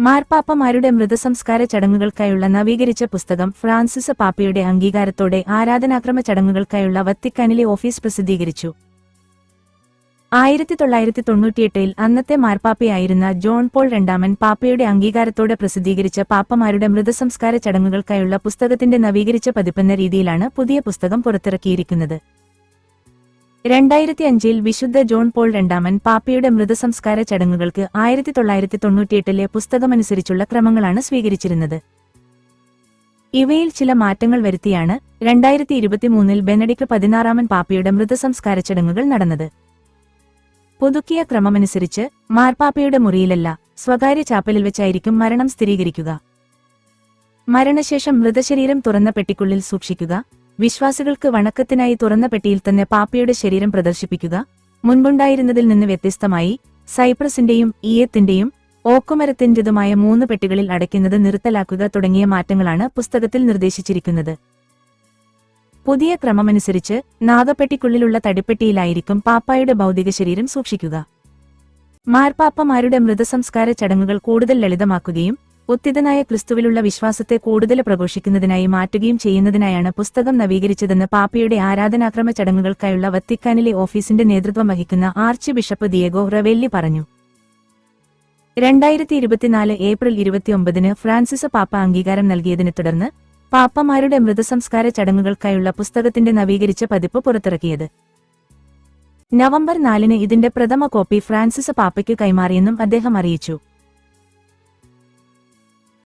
മാർപ്പാപ്പമാരുടെ മൃതസംസ്കാര ചടങ്ങുകൾക്കായുള്ള നവീകരിച്ച പുസ്തകം ഫ്രാൻസിസ് പാപ്പയുടെ അംഗീകാരത്തോടെ ആരാധനാക്രമ ചടങ്ങുകൾക്കായുള്ള വത്തിക്കാനിലെ ഓഫീസ് പ്രസിദ്ധീകരിച്ചു. 1998-ൽ അന്നത്തെ മാർപ്പാപ്പയായിരുന്ന ജോൺ പോൾ രണ്ടാമൻ പാപ്പയുടെ അംഗീകാരത്തോടെ പ്രസിദ്ധീകരിച്ച പാപ്പമാരുടെ മൃതസംസ്കാര ചടങ്ങുകൾക്കായുള്ള പുസ്തകത്തിന്റെ നവീകരിച്ച പതിപ്പെന്ന രീതിയിലാണ് പുതിയ പുസ്തകം പുറത്തിറക്കിയിരിക്കുന്നത്. 2005-ൽ വിശുദ്ധ ജോൺ പോൾ രണ്ടാമൻ പാപ്പയുടെ മൃതസംസ്കാര ചടങ്ങുകൾക്ക് 1998-ലെ പുസ്തകമനുസരിച്ചുള്ള ക്രമങ്ങളാണ് സ്വീകരിച്ചിരുന്നത്. ഇവയിൽ ചില മാറ്റങ്ങൾ വരുത്തിയാണ് 2023-ൽ ബെനഡിക്ട് 16 പാപ്പയുടെ മൃതസംസ്കാര ചടങ്ങുകൾ നടന്നത്. പുതുക്കിയ ക്രമമനുസരിച്ച് മാർപ്പാപ്പയുടെ മുറിയിലല്ല, സ്വകാര്യ ചാപ്പലിൽ വെച്ചായിരിക്കും മരണം സ്ഥിരീകരിക്കുക. മരണശേഷം മൃതശരീരം തുറന്ന പെട്ടിക്കുള്ളിൽ സൂക്ഷിക്കുക. വിശ്വാസികൾക്ക് വണക്കത്തിനായി തുറന്ന പെട്ടിയിൽ തന്നെ പാപ്പയുടെ ശരീരം പ്രദർശിപ്പിക്കുക. മുൻപുണ്ടായിരുന്നതിൽ നിന്ന് വ്യത്യസ്തമായി സൈപ്രസിന്റെയും ഈയത്തിന്റെയും ഓക്കുമരത്തിന്റേതുമായ 3 പെട്ടികളിൽ അടയ്ക്കുന്നത് നിർത്തലാക്കുക തുടങ്ങിയ മാറ്റങ്ങളാണ് പുസ്തകത്തിൽ നിർദ്ദേശിച്ചിരിക്കുന്നത്. പുതിയ ക്രമമനുസരിച്ച് നാഗപ്പെട്ടിക്കുള്ളിലുള്ള തടിപ്പെട്ടിയിലായിരിക്കും പാപ്പായുടെ ഭൗതിക ശരീരം സൂക്ഷിക്കുക. മാർപ്പാപ്പമാരുടെ മൃതസംസ്കാര ചടങ്ങുകൾ കൂടുതൽ ലളിതമാക്കുകയും ഉത്തിതനായ ക്രിസ്തുവിലുള്ള വിശ്വാസത്തെ കൂടുതൽ പ്രഘോഷിക്കുന്നതിനായി മാറ്റുകയും ചെയ്യുന്നതിനായാണ് പുസ്തകം നവീകരിച്ചതെന്ന് പാപ്പയുടെ ആരാധനാക്രമ ചടങ്ങുകൾക്കായുള്ള വത്തിക്കാനിലെ ഓഫീസിന്റെ നേതൃത്വം വഹിക്കുന്ന ആർച്ച് ബിഷപ്പ് ദിയേഗോ റവെല്ലി പറഞ്ഞു. 2024 ഏപ്രിൽ 29-ന് ഫ്രാൻസിസ് പാപ്പ അംഗീകാരം നൽകിയതിനെ തുടർന്ന് പാപ്പമാരുടെ മൃതസംസ്കാര ചടങ്ങുകൾക്കായുള്ള പുസ്തകത്തിന്റെ നവീകരിച്ച പതിപ്പ് പുറത്തിറക്കിയത്. നവംബർ 4-ന് ഇതിന്റെ പ്രഥമ കോപ്പി ഫ്രാൻസിസ് പാപ്പയ്ക്ക് കൈമാറിയെന്നും അദ്ദേഹം അറിയിച്ചു.